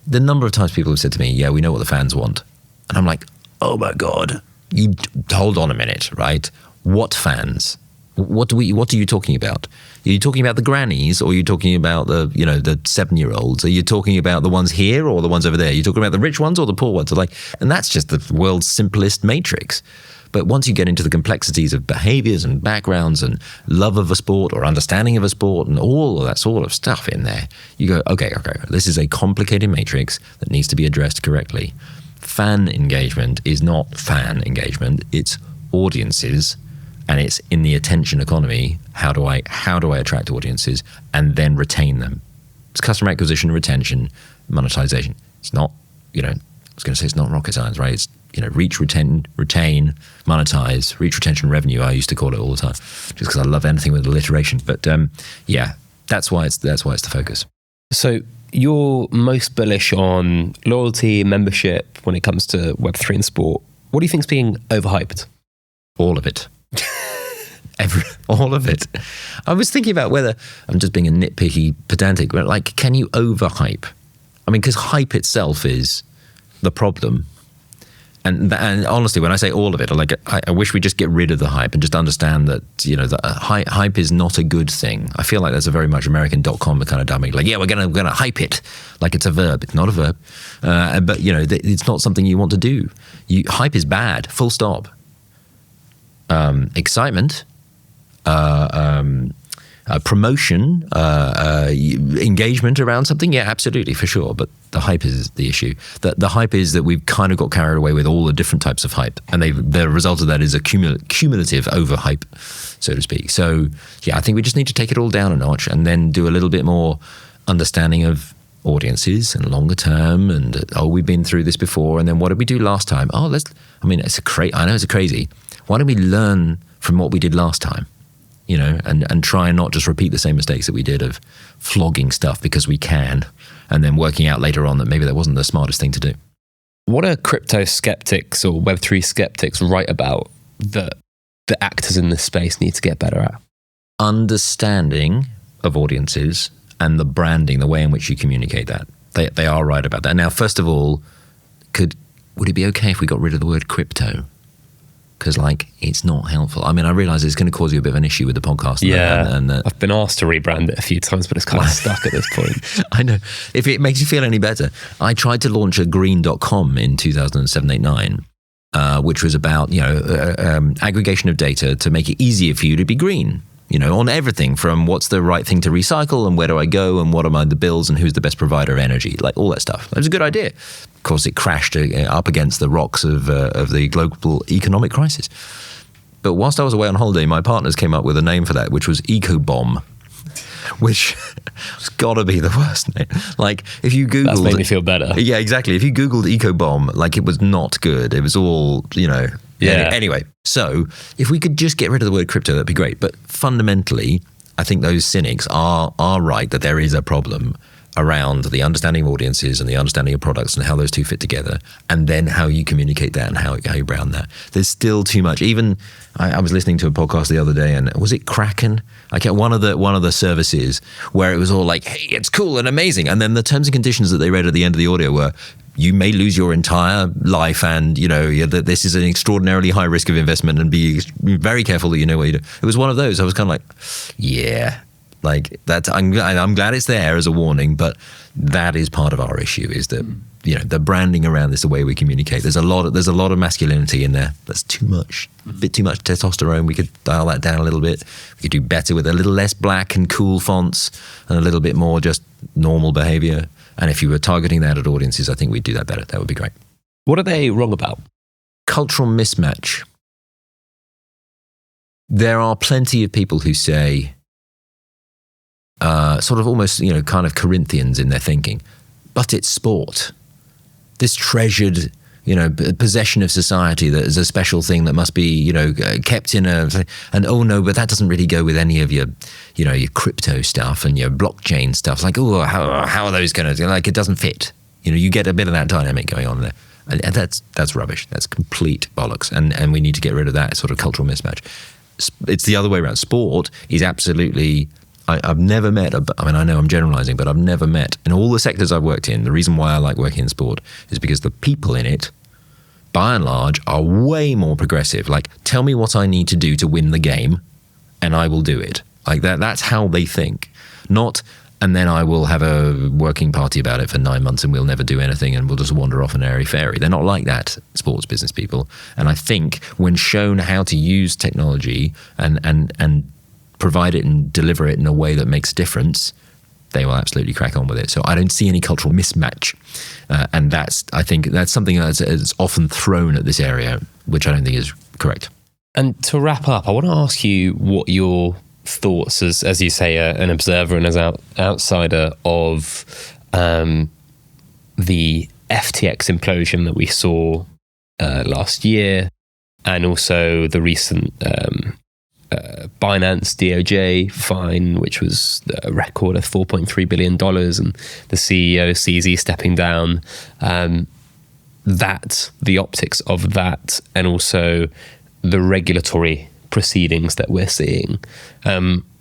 the number of times people have said to me, yeah, we know what the fans want. And I'm like, oh my God, you hold on a minute, right? What fans? What are you talking about? Are you talking about the grannies, or are you talking about the 7-year-olds? Are you talking about the ones here or the ones over there? Are you talking about the rich ones or the poor ones? And that's just the world's simplest matrix. But once you get into the complexities of behaviors and backgrounds and love of a sport or understanding of a sport and all of that sort of stuff in there, you go, okay, this is a complicated matrix that needs to be addressed correctly. Fan engagement is not fan engagement, it's audiences. And it's in the attention economy. How do I attract audiences and then retain them? It's customer acquisition, retention, monetization. It's not, I was going to say it's not rocket science, right? It's, reach, retain, monetize, reach, retention, revenue. I used to call it all the time, just because I love anything with alliteration. But that's why it's the focus. So you're most bullish on loyalty, membership when it comes to Web3 and sport. What do you think is being overhyped? All of it. All of it. I was thinking about whether, I'm just being a nitpicky, pedantic, but can you overhype? I mean, because hype itself is the problem. And honestly, when I say all of it, I wish we just get rid of the hype and just understand that, the hype is not a good thing. I feel like that's a very much American.com kind of dummy. We're going to hype it like it's a verb. It's not a verb. But, it's not something you want to do. Hype is bad, full stop. Excitement, promotion, engagement around something, yeah, absolutely, for sure. But the hype is the issue. The hype is that we've kind of got carried away with all the different types of hype, and the result of that is a cumulative overhype, so to speak. So yeah, I think we just need to take it all down a notch and then do a little bit more understanding of audiences and longer term, and we've been through this before, and then what did we do last time? I know it's crazy. Why don't we learn from what we did last time, and try and not just repeat the same mistakes that we did of flogging stuff because we can, and then working out later on that maybe that wasn't the smartest thing to do. What are crypto skeptics or Web3 skeptics right about that the actors in this space need to get better at? Understanding of audiences and the branding, the way in which you communicate that. They are right about that. Now, first of all, would it be okay if we got rid of the word crypto? Because it's not helpful. I mean, I realize it's going to cause you a bit of an issue with the podcast. Yeah, and I've been asked to rebrand it a few times, but it's kind of stuck at this point. I know. If it makes you feel any better, I tried to launch a green.com in 2007-8-9, which was about aggregation of data to make it easier for you to be green. On everything from what's the right thing to recycle and where do I go and what are the bills and who's the best provider of energy, all that stuff. It was a good idea. Of course, it crashed up against the rocks of the global economic crisis. But whilst I was away on holiday, my partners came up with a name for that, which was Eco-Bomb, which has got to be the worst name. If you Googled... That's made me feel better. Yeah, exactly. If you Googled Eco-Bomb, it was not good. It was all, Yeah. Anyway, so if we could just get rid of the word crypto, that'd be great. But fundamentally, I think those cynics are right that there is a problem around the understanding of audiences and the understanding of products and how those two fit together, and then how you communicate that and how you brand that. There's still too much. Even I was listening to a podcast the other day, and was it Kraken? I get one of the services where it was all hey, it's cool and amazing, and then the terms and conditions that they read at the end of the audio were, you may lose your entire life, and that this is an extraordinarily high risk of investment, and be very careful that you know what you do. It was one of those. I was kind of yeah. That I'm glad it's there as a warning, but that is part of our issue, is that the branding around this, the way we communicate. There's a lot of masculinity in there. That's too much, a bit too much testosterone. We could dial that down a little bit. We could do better with a little less black and cool fonts and a little bit more just normal behavior. And if you were targeting that at audiences, I think we'd do that better. That would be great. What are they wrong about? Cultural mismatch. There are plenty of people who say, sort of almost, kind of Corinthians in their thinking, but it's sport. This treasured, possession of society that is a special thing that must be, kept in and oh no, but that doesn't really go with any of your, your crypto stuff and your blockchain stuff. It's like, oh, how are those going to, like, it doesn't fit. You get a bit of that dynamic going on there. And that's rubbish. That's complete bollocks. And we need to get rid of that sort of cultural mismatch. It's the other way around. Sport is absolutely, I've never met, I know I'm generalizing, but I've never met, in all the sectors I've worked in, the reason why I like working in sport is because the people in it, by and large, are way more progressive. Like, tell me what I need to do to win the game, and I will do it. Like that's how they think. Not, and then I will have a working party about it for 9 months and we'll never do anything and we'll just wander off an airy-fairy. They're not like that, sports business people. And I think when shown how to use technology and provide it and deliver it in a way that makes a difference, they will absolutely crack on with it. So I don't see any cultural mismatch. And I think that's something that's often thrown at this area, which I don't think is correct. And to wrap up, I want to ask you what your thoughts, as you say, an observer and as an outsider of the FTX implosion that we saw last year, and also the recent Binance DOJ fine, which was a record of $4.3 billion, and the CEO CZ stepping down. The optics of that, and also the regulatory proceedings that we're seeing.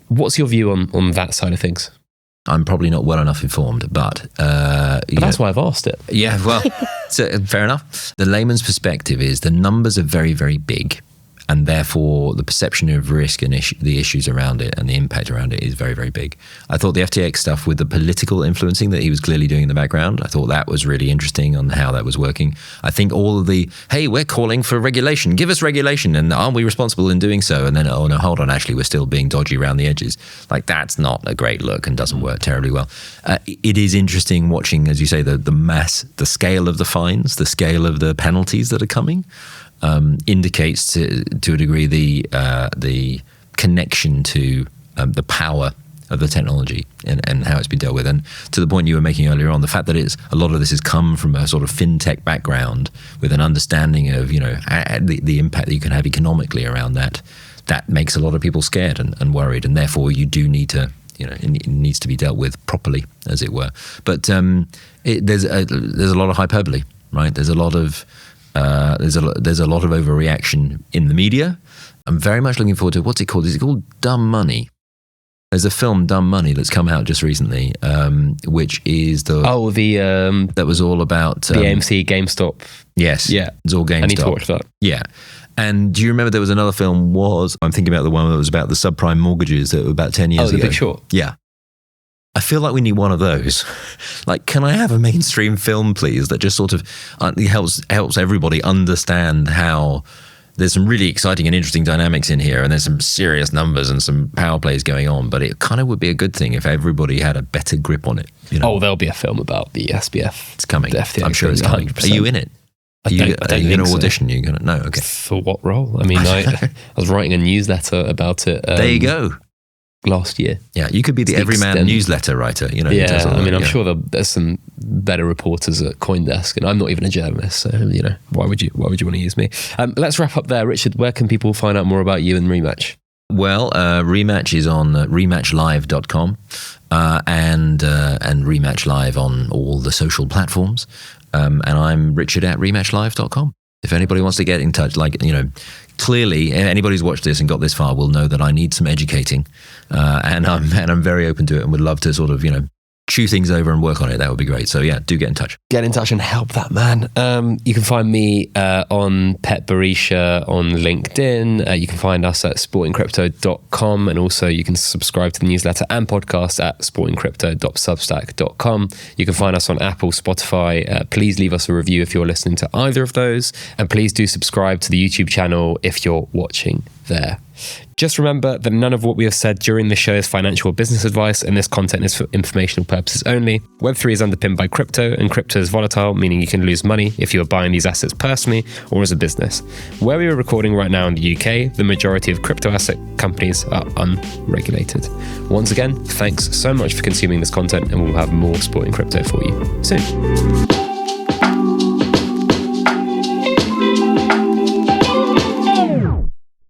What's your view on that side of things? I'm probably not well enough informed, but that's why I've asked it. Yeah, well, so, fair enough. The layman's perspective is the numbers are very, very big, and therefore the perception of risk and the issues around it and the impact around it is very, very big. I thought the FTX stuff with the political influencing that he was clearly doing in the background, I thought that was really interesting on how that was working. I think all of the, hey, we're calling for regulation, give us regulation, and aren't we responsible in doing so? And then, oh no, hold on, actually we're still being dodgy around the edges. Like, that's not a great look and doesn't work terribly well. It is interesting watching, as you say, the scale of the fines, the scale of the penalties that are coming. Indicates to a degree the connection to the power of the technology and how it's been dealt with. And to the point you were making earlier on, the fact that a lot of this has come from a sort of fintech background with an understanding of the impact that you can have economically around that makes a lot of people scared and worried, and therefore you do need to it needs to be dealt with properly, as it were. But there's a lot of hyperbole, right? There's a lot of overreaction in the media. I'm very much looking forward to, what's it called? Is it called Dumb Money? There's a film, Dumb Money, that's come out just recently, which is that was all about the AMC GameStop. Yes, yeah, it's all GameStop. I need to watch that. Yeah, and do you remember there was another film? I'm thinking about the one that was about the subprime mortgages that were about 10 years ago. The Big Short. Yeah. I feel like we need one of those. Like, can I have a mainstream film, please, that just sort of helps everybody understand how there's some really exciting and interesting dynamics in here, and there's some serious numbers and some power plays going on, but it kind of would be a good thing if everybody had a better grip on it. Oh, there'll be a film about the SBF. It's coming. I'm sure it's coming. 100%. Are you in it? Are you going to audition? You're going to? No, okay. For what role? I mean, I was writing a newsletter about it. There you go. Last year. Yeah, you could be the everyman newsletter writer. Yeah, I mean, I'm sure there's some better reporters at CoinDesk, and I'm not even a journalist, so why would you want to use me? Let's wrap up there, Richard. Where can people find out more about you and Rematch? Well, Rematch is on rematchlive.com and Rematch Live on all the social platforms, and I'm Richard at rematchlive.com. If anybody wants to get in touch, clearly anybody who's watched this and got this far will know that I need some educating, and I'm very open to it and would love to sort of chew things over and work on it. That would be great. So yeah, do get in touch. Get in touch and help that man. You can find me on Pet Barisha on LinkedIn. You can find us at sportingcrypto.com, and also you can subscribe to the newsletter and podcast at sportingcrypto.substack.com. You can find us on Apple, Spotify. Please leave us a review if you're listening to either of those, and please do subscribe to the YouTube channel if you're watching there. Just remember that none of what we have said during the show is financial or business advice, and this content is for informational purposes only. Web3 is underpinned by crypto, and crypto is volatile, meaning you can lose money if you are buying these assets personally or as a business. Where we are recording right now in the UK, the majority of crypto asset companies are unregulated. Once again, thanks so much for consuming this content, and we'll have more Sporting Crypto for you soon.